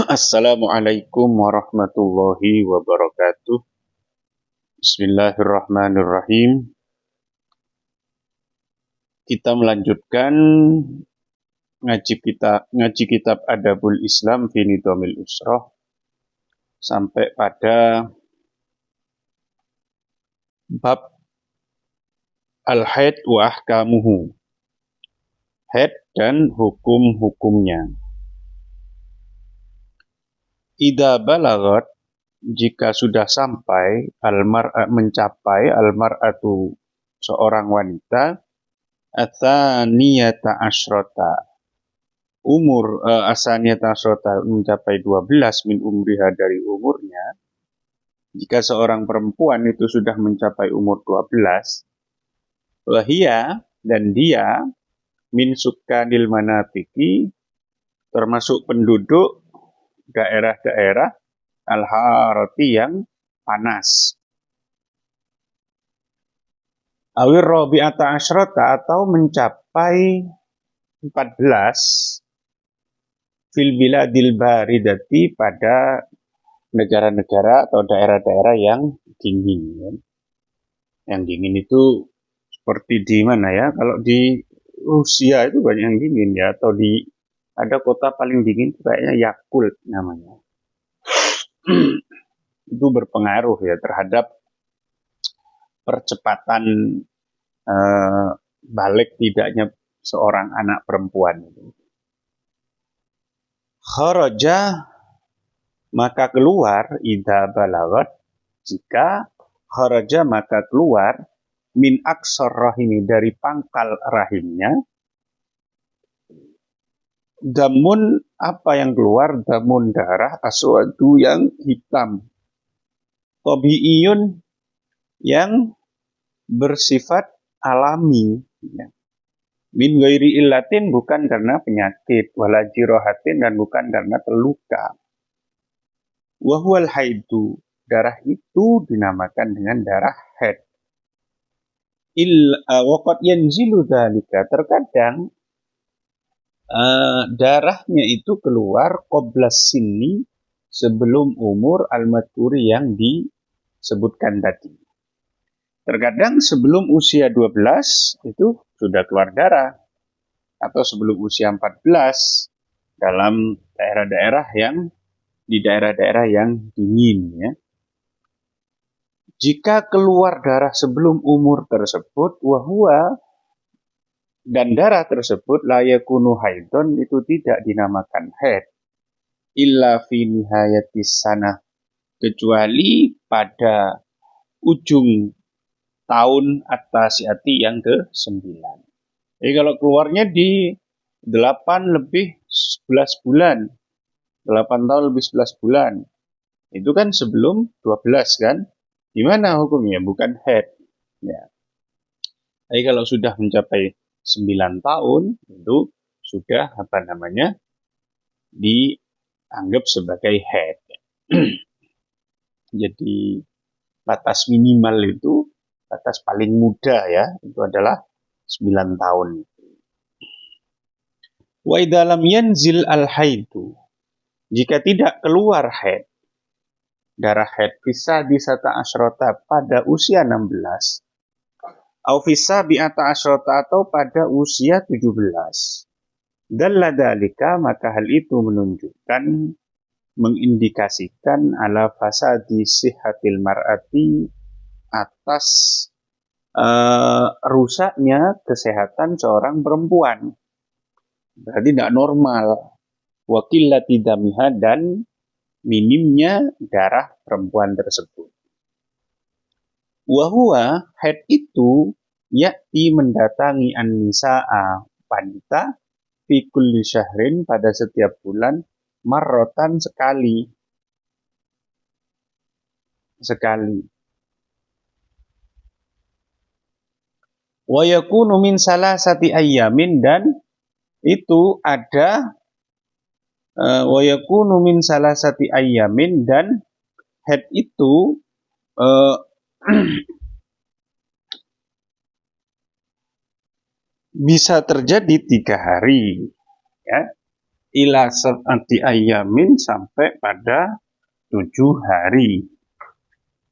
Assalamualaikum warahmatullahi wabarakatuh. Bismillahirrahmanirrahim. Kita melanjutkan ngaji kitab Adabul Islam fi Nidhamil Usrah sampai pada bab al-haid wa ahkamuhu. Haid dan hukum-hukumnya. Idza balagat, jika sudah sampai mencapai al-mar'atu seorang wanita atsaniyata asyrata umur asaniyata asyrata mencapai 12 min umriha dari umurnya. Jika seorang perempuan itu sudah mencapai umur 12, wahia dan dia min sukkanil manatiki termasuk penduduk daerah-daerah al-harati yang panas. Awir rabi'ata asyrata atau mencapai 14 fil biladil baridati pada negara-negara atau daerah-daerah yang dingin. Yang dingin itu seperti di mana ya? Kalau di Rusia itu banyak yang dingin ya, atau di ada kota paling dingin itu kayaknya Yakult namanya. Itu berpengaruh ya terhadap percepatan balik tidaknya seorang anak perempuan itu. Kharaja maka keluar idza balagat, jika kharaja maka keluar min aksar rahimi dari pangkal rahimnya. Damun apa yang keluar? Damun darah aswadu yang hitam. Tabi'iyun yang bersifat alami. Ya. Min ghairi illatin bukan karena penyakit, wala jirohatin dan bukan karena terluka. Wahwal haidu, darah itu dinamakan dengan darah haid. Waqad yanzilu dzalika, terkadang darahnya itu keluar qoblas sinni sebelum umur al-madhkuri yang disebutkan tadi. Terkadang sebelum usia 12 itu sudah keluar darah, atau sebelum usia 14 dalam daerah-daerah yang dingin ya. Jika keluar darah sebelum umur tersebut, wahwa dan darah tersebut layakunu haidon, itu tidak dinamakan haid illa fi nihayatis sanah, kecuali pada ujung tahun at-tasi'ati yang ke-9. Jadi kalau keluarnya di 8 lebih 11 bulan, 8 tahun lebih 11 bulan, itu kan sebelum 12 kan? Gimana hukumnya? Bukan haid ya. Tapi kalau sudah mencapai 9 tahun itu sudah dianggap sebagai haid. Jadi batas minimal itu, batas paling muda ya, itu adalah 9 tahun. Wa idza lam yanzil al-haidu, jika tidak keluar haid, darah haid bisa disata asyrota pada usia 16, au fisa bi'ata asyrota atau pada usia 17. Dalla dzalika, maka hal itu menunjukkan, mengindikasikan ala fasadi sihhatil mar'ati, atas rusaknya kesehatan seorang perempuan. Berarti tidak normal. Wa qillati damiha, dan minimnya darah perempuan tersebut. Wa huwa, haid itu ya'ti mendatangi an-nisa'a, wanita, fi kulli syahrin pada setiap bulan, marrotan sekali. Wa yakunu min salasati ayyamin, dan itu ada wa yakunu min salasati ayyamin, dan haid itu bisa terjadi 3 hari ya. ila sab'ati ayamin sampai pada 7 hari.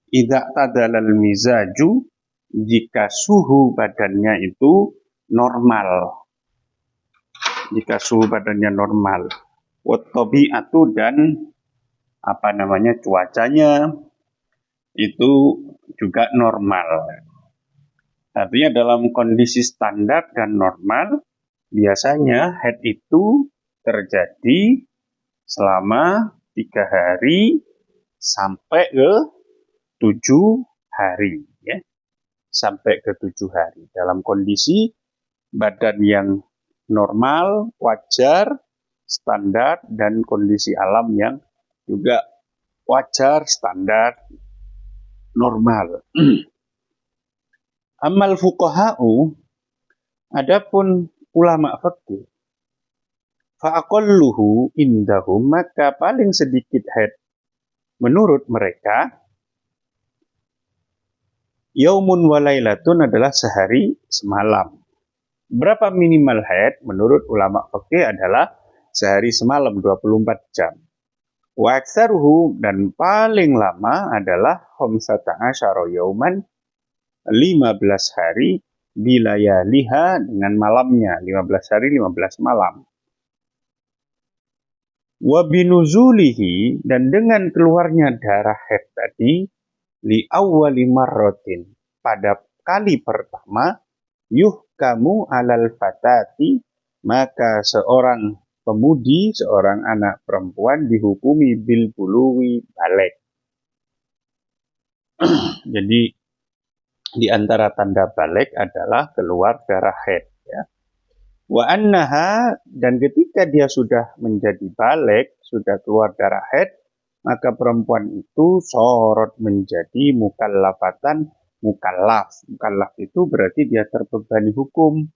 Idza tadalal mizaju, jika suhu badannya itu normal. Jika suhu badannya normal. Wat tabi'atu dan cuacanya itu juga normal. Artinya dalam kondisi standar dan normal, biasanya haid itu terjadi selama 3 hari sampai ke 7 hari. Ya. Sampai ke 7 hari. Dalam kondisi badan yang normal, wajar, standar, dan kondisi alam yang juga wajar, standar, normal. Amal fuqaha'u, adapun ulama fikih, fa'aqalluhu indahum, maka paling sedikit haid menurut mereka, yaumun walailatun adalah sehari semalam. Berapa minimal haid menurut ulama fikih adalah sehari semalam 24 jam. Wa aktsaruhu, dan paling lama adalah 15 yauman, 15 hari, bilayaliha, dengan malamnya, 15 hari 15 malam. Wa binuzulihi, dan dengan keluarnya darah haid tadi, li awwali marratin, pada kali pertama, yuhkamu alal fatati, maka seorang pemudi, seorang anak perempuan dihukumi bil buluwi, balik. Jadi di antara tanda balik adalah keluar darah haid. Ya. Wa annaha, dan ketika dia sudah menjadi balik, sudah keluar darah haid, maka perempuan itu sorot menjadi mukallafatan, mukallaf. Mukallaf itu berarti dia terbebani hukum.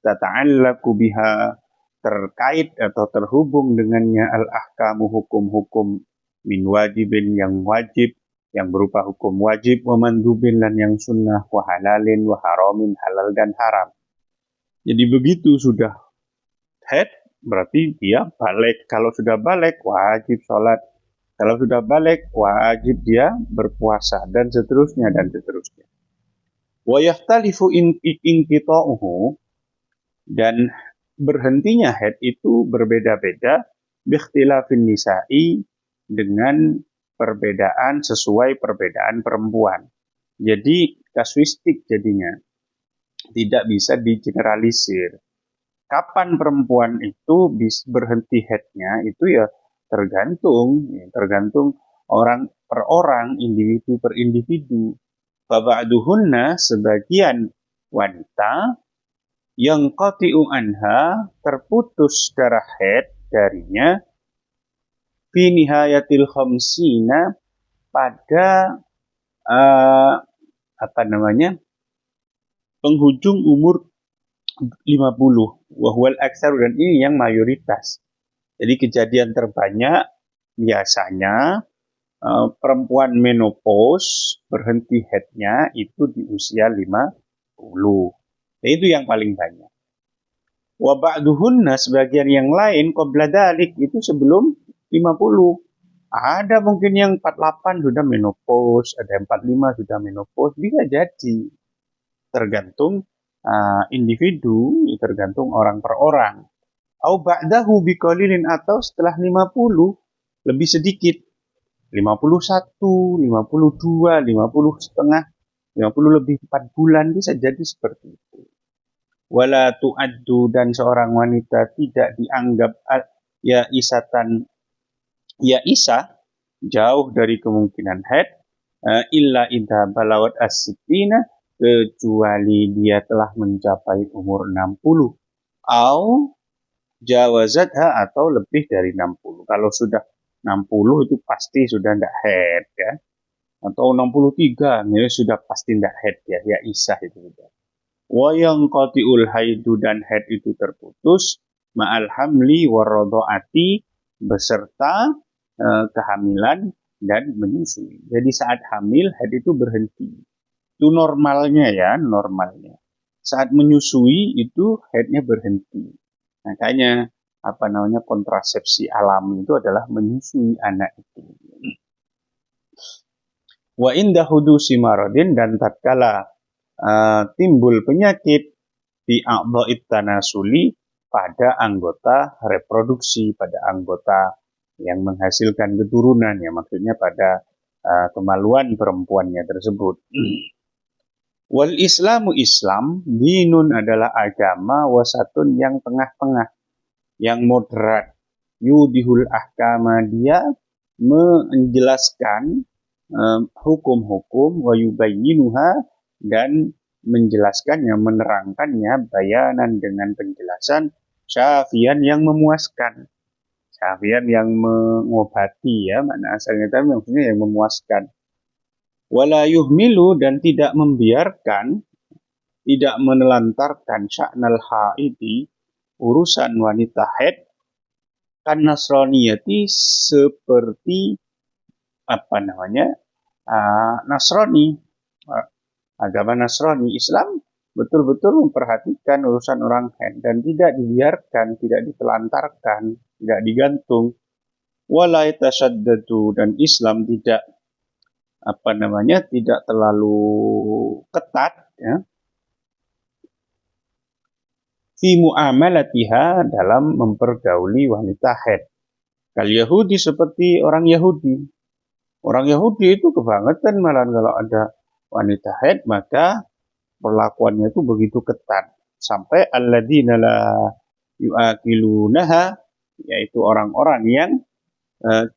Tata'allaku biha, terkait atau terhubung dengannya al-ahkamu, hukum-hukum, min wajibin, yang wajib, yang berupa hukum wajib, wa mandubin, dan yang sunnah, wa halalin, wa haramin, halal dan haram. Jadi begitu sudah haid, berarti dia balik. Kalau sudah balik, wajib sholat. Kalau sudah balik, wajib dia berpuasa, dan seterusnya, dan seterusnya. Wa yahtalifu inqita'uhu, dan berhentinya haid itu berbeda-beda, biikhtilafin nisa'i, dengan perbedaan sesuai perbedaan perempuan. Jadi kasuistik jadinya, tidak bisa digeneralisir. Kapan perempuan itu bisa berhenti haidnya itu ya tergantung orang per orang, individu per individu. Baba'duhunna, sebagian wanita, yang qati'u anha, terputus darah haid darinya, fi nihayatil khamsina, pada penghujung umur 50. Wahwal aksar, dan ini yang mayoritas. Jadi kejadian terbanyak biasanya perempuan menopause berhenti haidnya itu di usia 50. Nah, itu yang paling banyak. Wa ba'duhunna, sebagian yang lain, qabla dalik, itu sebelum 50. Ada mungkin yang 48 sudah menopause, ada 45 sudah menopause, bisa jadi. Tergantung individu, tergantung orang per orang. Au ba'dahu biqalilin, atau setelah 50 lebih sedikit. 51, 52, 50 setengah, 50 lebih 4 bulan, bisa jadi seperti itu. Wala tu'addu, dan seorang wanita tidak dianggap isah, jauh dari kemungkinan haid, illa idza balawat as-sittina, kecuali dia telah mencapai umur 60, au jawazatha, atau lebih dari 60. Kalau sudah 60 itu pasti sudah tidak haid, ya. Atau 63 ya sudah pasti tidak haid, ya isah itu sudah. Wa yang qati'ul haidu, dan haid itu terputus, ma'al hamli waradhaati, beserta kehamilan dan menyusui. Jadi saat hamil haid itu berhenti. Itu normalnya, ya, normalnya. Saat menyusui itu haidnya berhenti. Makanya kontrasepsi alami itu adalah menyusui anak itu. Wa inda hudusi maradin, dan tatkala timbul penyakit di a'dha'it tanasuli, pada anggota reproduksi, pada anggota yang menghasilkan keturunan, ya maksudnya pada kemaluan perempuannya tersebut. Wal Islamu Islam, dinun adalah agama, wasatun yang tengah-tengah, yang moderat. Yudihul ahkama, dia menjelaskan hukum-hukum, wa yubayyinuha, dan menjelaskannya, menerangkannya, bayanan dengan penjelasan, syafian yang memuaskan. Syafian yang mengobati, ya, makna asalnya tapi maksudnya yang memuaskan. Wala yuhmilu, dan tidak membiarkan, tidak menelantarkan sya'nal haidi, urusan wanita haid, kan nasraniyati, seperti Nasrani, agama Nasrani. Islam betul-betul memperhatikan urusan orang haid dan tidak dibiarkan, tidak ditelantarkan, tidak digantung. Wala yatashaddadu, dan Islam tidak tidak terlalu ketat, ya, fi muamalatiha, dalam mempergauli wanita haid. Kal Yahudi, seperti orang Yahudi. Orang Yahudi itu kebangetan malah kalau ada wanita haid, maka perlakuannya itu begitu ketat. Sampai alladzina la yu'akilunaha, yaitu orang-orang yang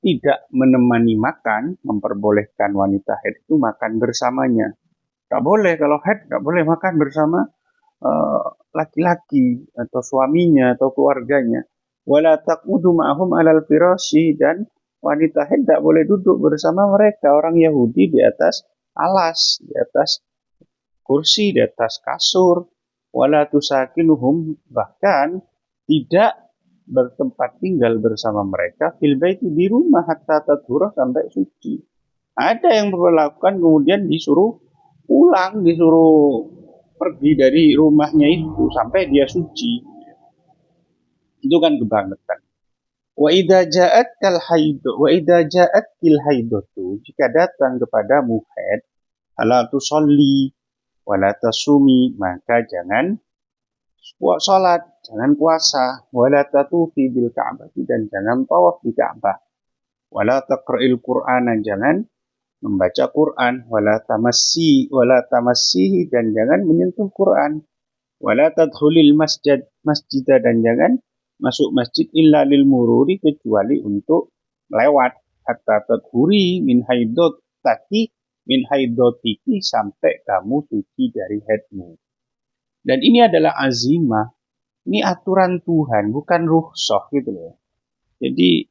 tidak menemani makan, memperbolehkan wanita haid itu makan bersamanya. Tak boleh, kalau haid tak boleh makan bersama laki-laki atau suaminya atau keluarganya. Wala taqudu ma'hum alal firasyi, dan wanita haid tak boleh duduk bersama mereka, orang Yahudi, di atas alas, di atas kursi, di atas kasur. Wala tusakinuhum, bahkan tidak bertempat tinggal bersama mereka, fil baiti, di rumah, hatta tadhura, sampai suci. Ada yang melakukan kemudian disuruh pulang, disuruh pergi dari rumahnya itu sampai dia suci. Itu kan kebangetan. Wa idza ja'atkal haidatu, jika datang kepadamu haid, ala tusolli wala tasumi, maka jangan salat, jangan puasa, wala tatufi bil ka'bati, dan jangan tawaf di Ka'bah, wala taqra'il Qur'ana, jangan membaca Quran, wala tamassihi, dan jangan menyentuh Quran, wala tadkhulil masjid, dan jangan masuk masjid illa lil mururi, kecuali untuk lewat, hatta tadhuri min haidotiki, sampai kamu suci dari haidmu. Dan ini adalah azimah, ini aturan Tuhan, bukan rukhsah gitu loh. Jadi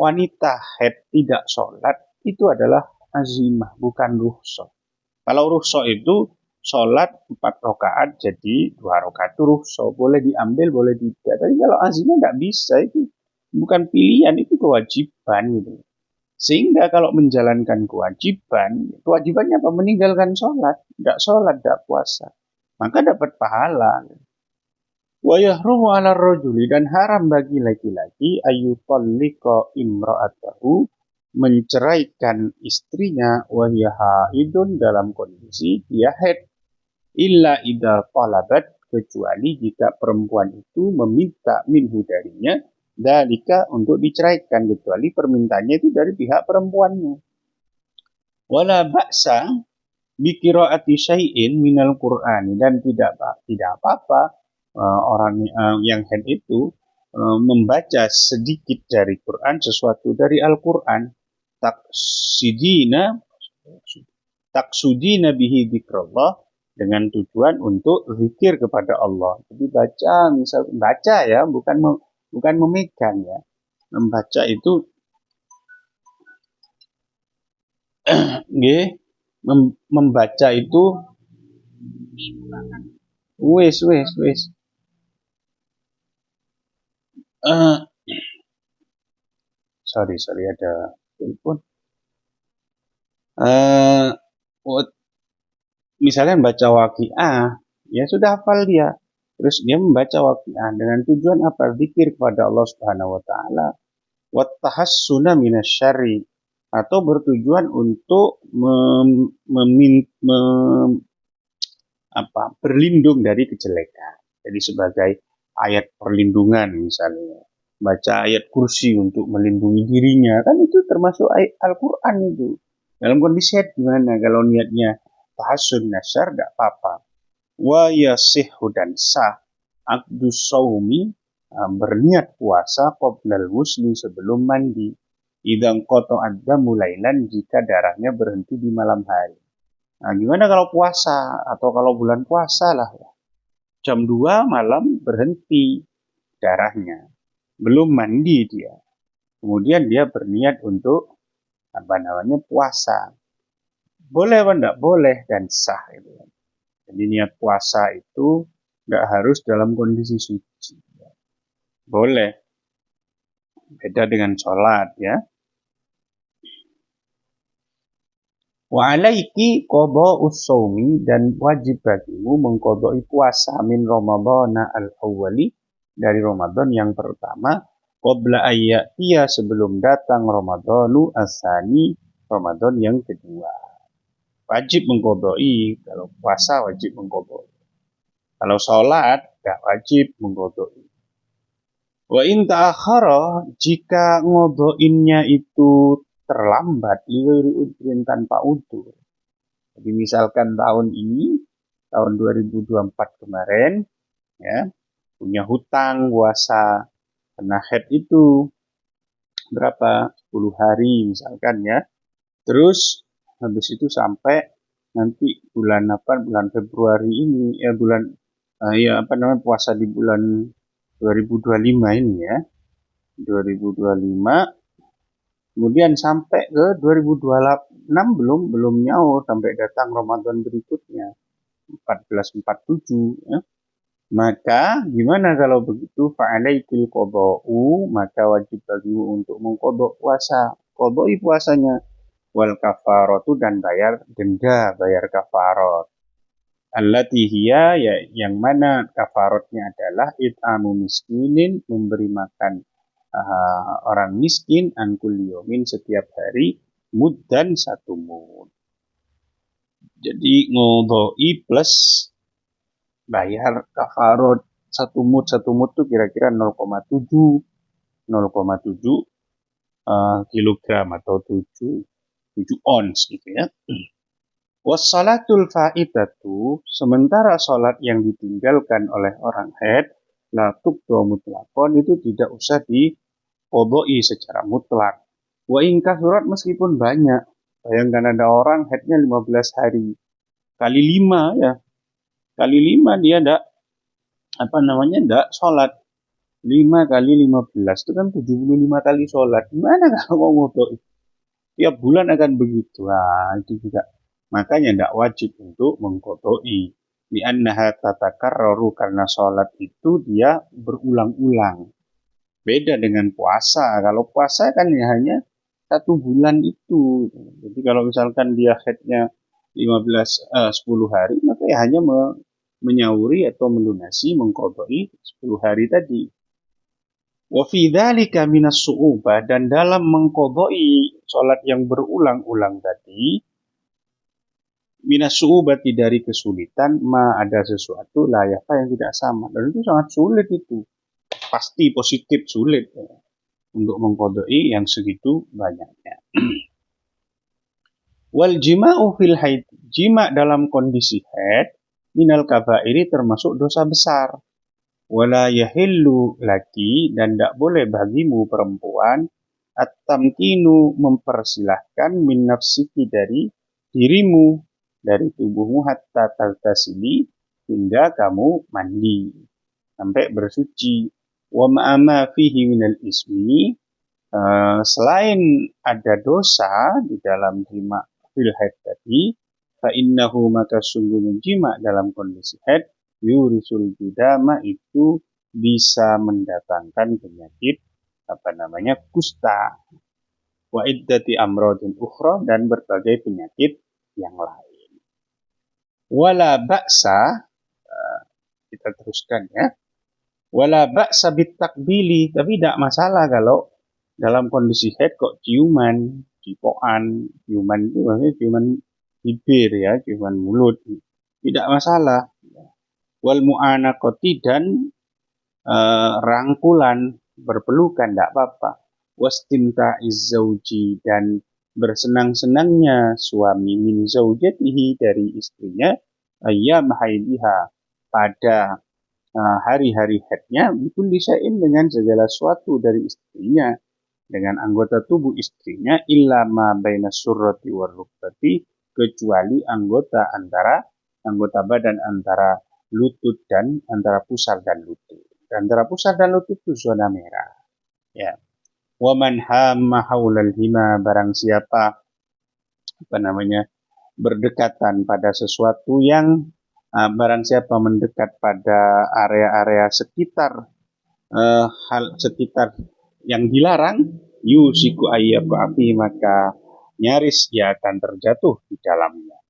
wanita haid tidak sholat itu adalah azimah, bukan rukhsah. Kalau rukhsah itu sholat 4 rakaat jadi 2 rakaat, itu rukhsah, boleh diambil, boleh tidak. Tapi kalau azimah nggak bisa, itu bukan pilihan, itu kewajiban gitu. Sehingga kalau menjalankan kewajibannya apa? Meninggalkan sholat, tidak puasa, maka dapat pahala. Wa yahrumu 'ala rajuli, dan haram bagi laki-laki, ayyutalliqa imra'atahu, menceraikan istrinya, wa hiya haidun, dalam kondisi dia haid, illa idza talabat, kecuali jika perempuan itu meminta minhu, darinya, dalika, untuk diceraikan, kecuali permintaannya itu dari pihak perempuannya. Wala ba'sa bi qiraati syai'in minal Qur'ani, dan tidak apa-apa orang yang haid itu membaca sedikit dari Quran, sesuatu dari Al-Quran, taksudina bihi dzikrullah, dengan tujuan untuk zikir kepada Allah. Jadi baca ya, bukan memegang ya. Membaca itu membaca itu wis sorry ada telepon. Misalnya baca waqiah, ya sudah hafal dia. Terus dia membaca waqiah dengan tujuan apa? Zikir kepada Allah Subhanahu wa taala, wa tahassuna minasyarri, atau bertujuan untuk berlindung dari kejelekan. Jadi sebagai ayat perlindungan misalnya. Baca ayat kursi untuk melindungi dirinya. Kan itu termasuk ayat Al-Quran itu. Dalam kondisi gimana kalau niatnya tahassun nasyar gak apa-apa. Wa yasihhu dan sah Abdus saumi, berniat puasa qoblal ghusli sebelum mandi. Idang koto ada mulailan jika darahnya berhenti di malam hari. Nah, gimana kalau puasa atau kalau bulan puasa lah ya. Jam 2 malam berhenti darahnya. Belum mandi dia. Kemudian dia berniat untuk puasa. Boleh apa enggak? Boleh dan sah itu. Jadi niat puasa itu enggak harus dalam kondisi suci. Boleh. Beda dengan sholat ya. Wa alaiki qada'us shaumi, dan wajib bagimu mengqada'i puasa min Ramadhana al-awwali, dari Ramadan yang pertama, qabla ayyatiya, sebelum datang Ramadhanu asani, Ramadan yang kedua. Wajib mengqada'i, kalau puasa wajib mengqada'i. Kalau sholat enggak wajib mengqada'i. Wa in ta'akhara, jika ngodoinnya itu terlambat, liwiri udrin, tanpa udur. Jadi misalkan tahun ini, tahun 2024 kemarin, ya, punya hutang puasa kena haid itu berapa? 10 hari misalkan ya. Terus habis itu sampai nanti bulan Februari ini puasa di bulan 2025 ini ya. 2025 kemudian sampai ke 2026 belum nyaur, sampai datang Ramadan berikutnya 1447 ya. Maka gimana kalau begitu? Fa'alaikil qada'u, maka wajib bagimu untuk mengqada' puasa. Qada'i puasanya, wal kafaratu, dan bayar denda, bayar kafarat. Allati hiya, ya, yang mana kafaratnya adalah it'amu miskinin, memberi makan orang miskin, angkul yomin, setiap hari, muddan 1 mud. Jadi ngodoi plus bayar kafarat 1 mud. 1 mud itu kira-kira 0,7 kilogram atau 7 ons gitu ya. Wassalatul fa'idatu, sementara salat yang ditinggalkan oleh orang haid, la tuqda mutlaqan, itu tidak usah diqodoi secara mutlak. Wa in kasurat, meskipun banyak. Bayangkan ada orang haidnya 15 hari. Kali 5 ya. Kali 5 dia enggak sholat. 5 kali 15 itu kan 75 kali sholat. Gimana kalau mau ngodoi? Tiap bulan akan begitu. Nah, itu juga. Makanya tidak wajib untuk mengqada'i. Li'annaha tatakarraru, karena sholat itu dia berulang-ulang. Beda dengan puasa. Kalau puasa kan ya hanya 1 bulan itu. Jadi kalau misalkan dia haidnya 10 hari, maka ya hanya menyauri atau melunasi, mengqada'i 10 hari tadi. Wa fi dzalika minas su'ubah, dan dalam mengqada'i salat yang berulang-ulang tadi, minas su'ubati, dari kesulitan, ada sesuatu layaknya yang tidak sama, dan itu sangat sulit, itu pasti positif sulit ya, untuk mengqada'i yang segitu banyaknya. Wal jima'u fil haid, jima' dalam kondisi haid, minal kabairi, termasuk dosa besar. Wala yahillu laki, dan tidak boleh bagimu perempuan, at-tamkinu, mempersilahkan, min nafsiki, dari dirimu, dari tubuhmu, hatta taltasili, hingga kamu mandi sampai bersuci. Wa ma'ama fihi minal ismi, selain ada dosa di dalam jima' fil haid tadi, fa innahu, maka sungguhnya jima' dalam kondisi haid, yurisul bidama, itu bisa mendatangkan penyakit kusta, wa iddati amradin ukhra, dan berbagai penyakit yang lain. Wala ba'sa, Kita teruskan ya. Wala ba'sa bitakbili, tapi tidak masalah kalau dalam kondisi haid kok ciuman, cipokan, ciuman itu maksudnya ciuman bibir ya, ciuman mulut. Tidak masalah. Wal mu'anaqati dan rangkulan, berpelukan tidak apa-apa. Wastimta'iz zauji dan bersenang-senangnya suami min zaujatihi dari istrinya ayyam haidiha pada hari-hari haidnya bikulli syai'in dengan segala sesuatu dari istrinya, dengan anggota tubuh istrinya, illa ma baina surrati war rukbati, kecuali anggota badan antara lutut dan antara pusar dan lutut. Antara pusar dan lutut itu zona merah. Ya. Wa man hamma haulal hima, barang siapa berdekatan pada sesuatu yang barang siapa mendekat pada area-area sekitar hal sekitar yang dilarang, yusiku ayyaqa api, maka nyaris dia akan terjatuh di dalamnya.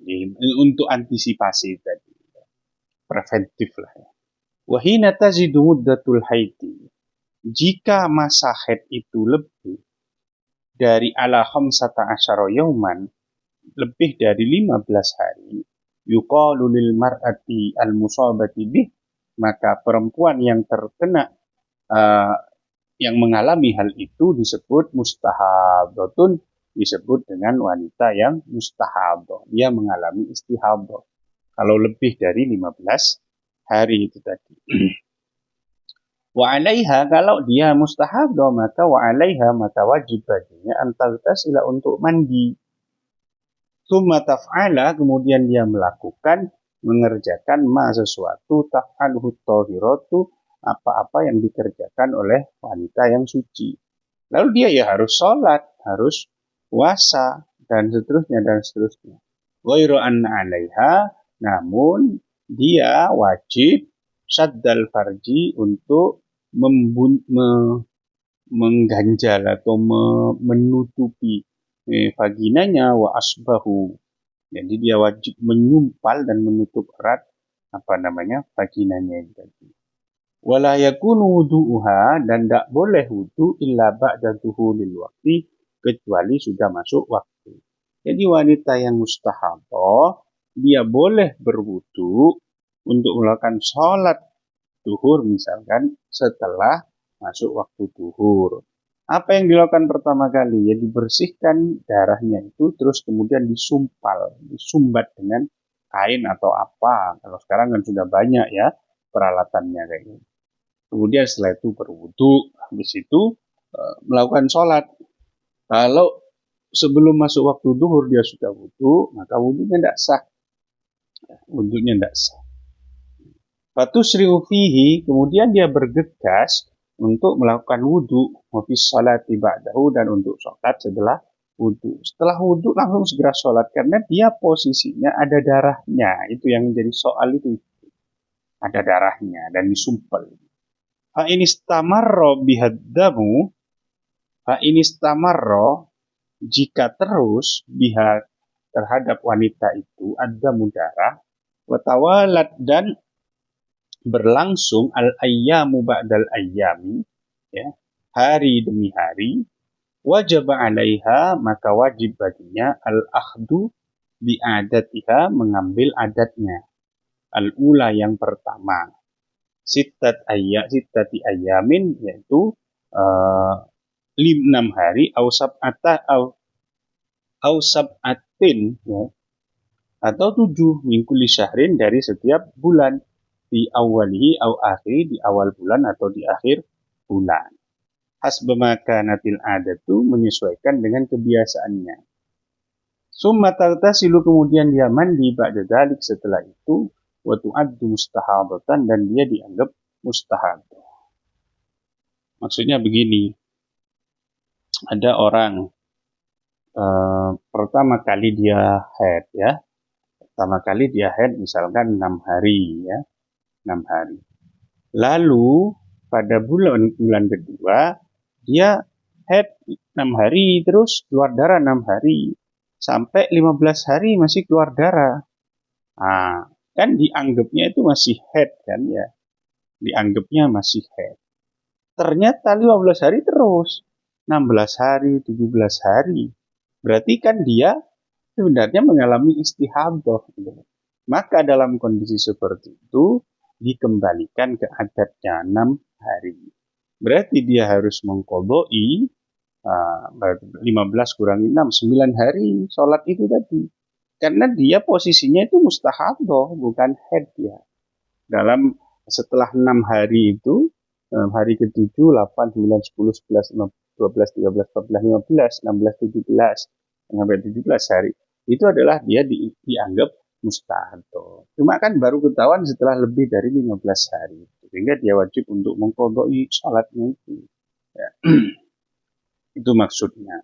Jadi untuk antisipasi tadi, preventif lah ya. Wahina tazidu muddatul haiti, jika masa haid itu lebih dari ala khamsata asyara yauman, lebih dari 15 hari, yuqalu lil mar'ati al musabati bih, maka perempuan yang terkena yang mengalami hal itu disebut mustahadatun, disebut dengan wanita yang mustahadah, dia mengalami istihadah kalau lebih dari 15 hari itu tadi. Wa 'alaiha, kalau dia mustahadah maka wa 'alaiha, maka wajib baginya antaghtasila, untuk mandi. Tsumma taf'ala, kemudian dia mengerjakan sesuatu taf'aluhu thahiratu, apa-apa yang dikerjakan oleh wanita yang suci. Lalu dia ya harus sholat, harus puasa, dan seterusnya dan seterusnya. Ghairu anna 'alaiha, namun dia wajib saddal farji, untuk mengganjal atau menutupi vaginanya, wa asbahu, jadi dia wajib menyumpal dan menutup erat vaginanya itu. Wala yakunu wudu'uha, dan tidak boleh wudu illa ba'da duhulil waqti, kecuali sudah masuk waktu. Jadi wanita yang mustahadah dia boleh berwudu untuk melakukan sholat duhur misalkan setelah masuk waktu duhur. Apa yang dilakukan pertama kali? Ya dibersihkan darahnya itu, terus kemudian disumbat dengan kain atau apa. Kalau sekarang kan sudah banyak ya peralatannya kayak gitu. Kemudian setelah itu berwudu, habis itu melakukan sholat. Kalau sebelum masuk waktu duhur dia sudah wudu, maka wudunya tidak sah. Fatusri'u fihi, kemudian dia bergegas untuk melakukan wudu, wafis sholati ba'dahu, dan untuk sholat setelah wudu. Setelah wudu langsung segera sholat, karena dia posisinya ada darahnya. Itu yang menjadi soal itu. Ada darahnya dan disumpel. Fa'inistamarro bihaddamu, fa'inistamarro, jika terus terhadap wanita itu ada darah, watawalat, dan berlangsung al-ayyamu ba'dal ayyami, ya, hari demi hari, wajib 'alaiha, maka wajib baginya al-akhdu bi'adatiha, mengambil adatnya. Al-ula, yang pertama, sittati ayyamin, yaitu 6 hari, au sab'atin, ya, atau 7 min kulli syahrin, dari setiap bulan, di awalihi au akhiri, di awal bulan atau di akhir bulan. Hasbama kanatil adatu, menyesuaikan dengan kebiasaannya. Summa taghtasilu, kemudian dia mandi ba'da dzalik, setelah itu, wa tu'addu mustahadatan, dan dia dianggap mustahadah. Maksudnya begini, ada orang pertama kali dia haid, ya. Pertama kali dia haid misalkan 6 hari, ya. 6 hari. Lalu pada bulan kedua dia haid 6 hari, terus keluar darah 6 hari, sampai 15 hari masih keluar darah. Nah, kan dianggapnya itu masih haid kan ya, dianggapnya masih haid. Ternyata 15 hari terus, 16 hari, 17 hari. Berarti kan dia sebenarnya mengalami istihadah. Gitu. Maka dalam kondisi seperti itu, dikembalikan ke adatnya 6 hari. Berarti dia harus mengqadai 15 kurangi 6, 9 hari sholat itu tadi. Karena dia posisinya itu mustahadah, bukan haid ya. Dalam setelah 6 hari itu, hari ke-7, 8, 9, 10, 11, 12, 13, 14, 15, 16, 17, sampai 17 hari. Itu adalah dia dianggap mustahadah. Cuma kan baru ketahuan setelah lebih dari 15 hari. Sehingga dia wajib untuk mengqadai sholatnya itu. Ya. Itu maksudnya.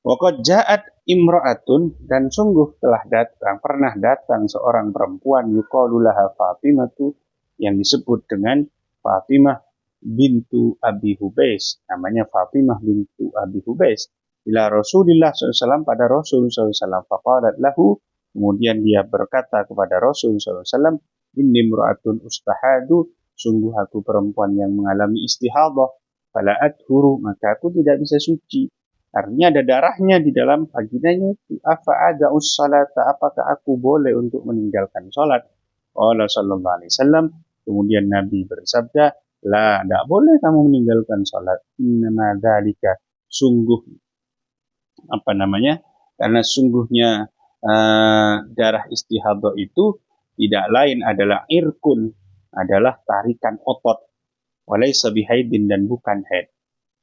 Waqad ja'at imra'atun, dan sungguh telah datang, pernah datang seorang perempuan yuqalu laha Fatimatu, yang disebut dengan Fatimah bintu Abi Hubais, namanya Fatimah bintu Abi Hubais, ila Rasulillah SAW, pada Rasul SAW. Faqalat lahu, kemudian dia berkata kepada Rasul SAW, inni imra'atun ustahadu, sungguh aku perempuan yang mengalami istihadah, fala adhuru, maka aku tidak bisa suci. Artinya ada darahnya di dalam vaginanya itu. Afa ada ussalata, apakah aku boleh untuk meninggalkan sholat? Allah sallallahu alaihi wasallam. Kemudian Nabi bersabda, la, tidak boleh kamu meninggalkan sholat. Innama dzalika, sungguh karena sungguhnya darah istihadah itu tidak lain adalah irkun, adalah tarikan otot. Walaysa bihaidin, dan bukan haid.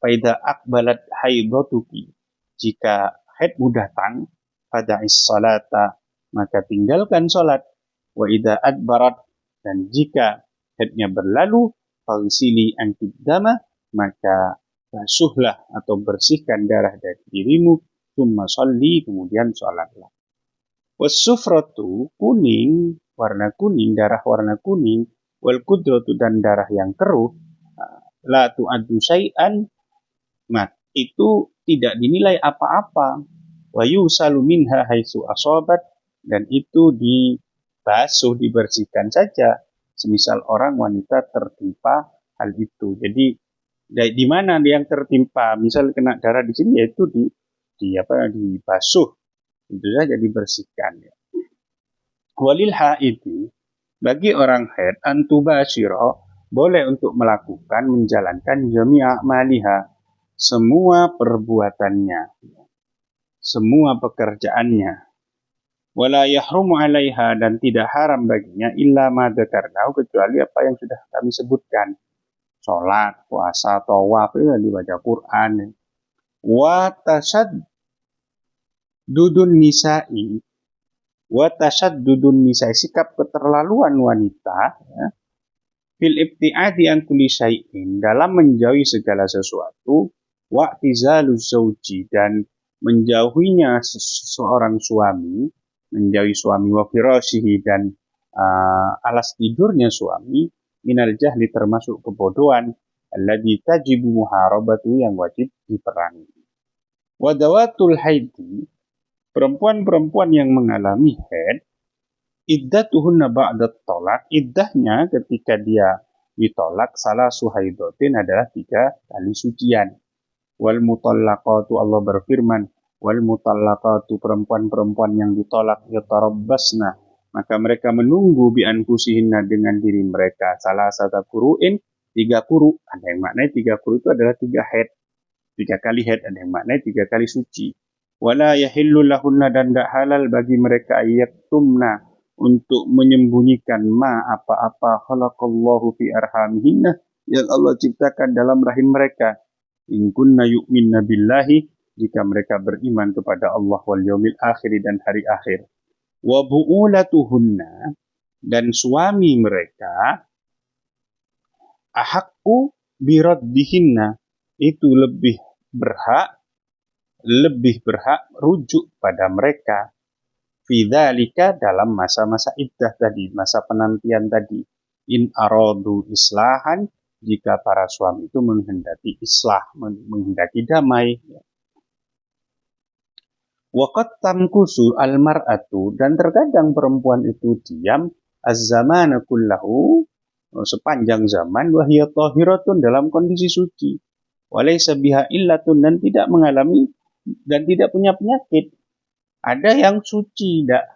Faida akbalat haidatuki, jika haidmu datang, fada'is salata, maka tinggalkan salat. Wa idza adbarat, dan jika haidnya berlalu, faghsili anki dama, maka basuhlah atau bersihkan darah dari dirimu, tsumma sholli, kemudian salatlah. Wasufratu, kuning, warna kuning, darah warna kuning, wal kudratu, dan darah yang keruh, la tu'addu syai'an, itu tidak dinilai apa-apa. Wa yusalu minha haitsu asabat, dan itu dibasuh, dibersihkan saja, semisal orang wanita tertimpa hal itu. Jadi di mana yang tertimpa, misal kena darah di sini, yaitu dibasuh, itu saja, dibersihkan. Walil haidi, bagi orang haid, antubashiro, boleh untuk melakukan, menjalankan jami'a maliha, semua perbuatannya, semua pekerjaannya. Wala yahrumu 'alaiha, dan tidak haram baginya, illa ma dzakarnahu, kecuali apa yang sudah kami sebutkan. Salat, puasa, tawaf, dibaca Quran. Wa tashaddudun nisa'i, sikap keterlaluan wanita, ya, fil ibtiadi an kulli syai'in, dalam menjauhi segala sesuatu, wa tizalu zauji, dan menjauhinya seorang suami, menjauhi suami, wa firashihi, dan alas tidurnya suami, minal jahli, termasuk kebodohan, alladzi tajibu muharabatu, yang wajib diperangi. Wa dawatul haidi, perempuan-perempuan yang mengalami haid, iddatuhunna ba'da tolak, iddahnya ketika dia ditolak, salah suhaidotin, adalah 3 kali sucian. Wal mutallaqatu, Allah berfirman, wal mutallaqatu, perempuan-perempuan yang ditolak, yatarabbasna, maka mereka menunggu bi anfusihinna, dengan diri mereka, salah satu kuru'in, 3 kuru. Ada yang maknanya 3 kuru itu adalah 3 haid, 3 kali haid, ada yang maknanya 3 kali suci. Wala yahillu lahunna, dan tidak halal bagi mereka, yaktumna, untuk menyembunyikan apa-apa khalaqallahu fi arhamihinna, yang Allah ciptakan dalam rahim mereka. In kunna yu'minna billahi, jika mereka beriman kepada Allah, wal yaumil akhir, dan hari akhir. Wa bu'ulatuhunna, dan suami mereka, ahaqqu biraddihinna, itu lebih berhak rujuk pada mereka, fi dzalika, dalam masa-masa iddah tadi, masa penantian tadi, in aradu islahan, jika para suami itu menghendaki islah, menghendaki damai. Wa qad tamkusu almar'atu, dan terkadang perempuan itu diam, az-zamana kullahu, sepanjang zaman, wa hiya tahiratun, dalam kondisi suci, wa laysa biha illatun, dan tidak mengalami dan tidak punya penyakit. Ada yang suci, tidak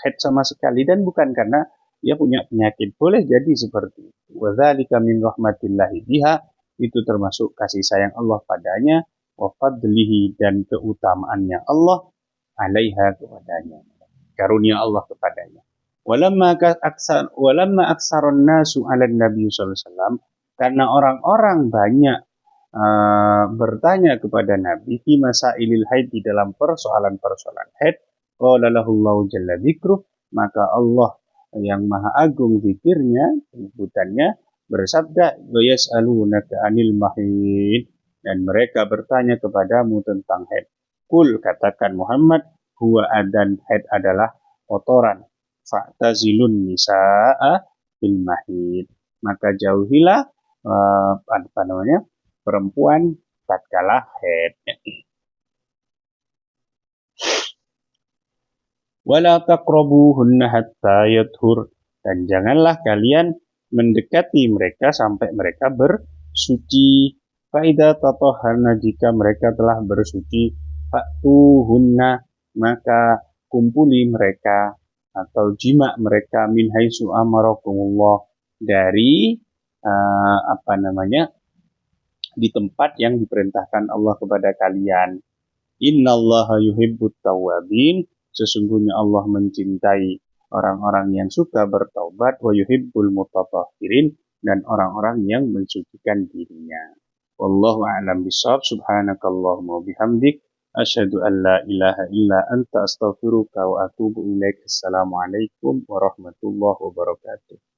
haid sama sekali, dan bukan karena dia punya penyakit. Boleh jadi seperti itu. Wa dzalika min rahmatillahi biha, itu termasuk kasih sayang Allah padanya, wa fadlihi, dan keutamaannya Allah alaiha, kepadanya, karunia Allah kepadanya. Walamma aksarun nasu 'alan nabi sallallahu alaihi wasallam, karena orang-orang banyak bertanya kepada Nabi fi masailil haid, di dalam persoalan-persoalan haid, qala lahullahu jalla dzikruh, maka Allah yang maha agung zikirnya, sebutannya, bersabda, wa yas'alunaka 'anil mahid, dan mereka bertanya kepadamu tentang haid. Kul, katakan Muhammad, huwa adan, haid adalah kotoran, fa'tazilun nisa'a fil mahid, maka jauhilah perempuan tatkala haid. Wala taqrabuhunna hatta yathur, dan janganlah kalian mendekati mereka sampai mereka bersuci. Fa idza tatahharna, jika mereka telah bersuci, fa'tuhunna, maka kumpuli mereka atau jima mereka, min haitsu amarakumullah, dari di tempat yang diperintahkan Allah kepada kalian. Innallaha yuhibbut tawwabin, sesungguhnya Allah mencintai orang-orang yang suka bertaubat, wa yuhibbul mutatahhirin, dan orang-orang yang mensucikan dirinya. Wallahu a'lam bishawab. Subhanakallahumma bihamdik, asyhadu an la ilaha illa anta, astaghfiruka wa atubu ilaik. Assalamualaikum warahmatullahi wabarakatuh.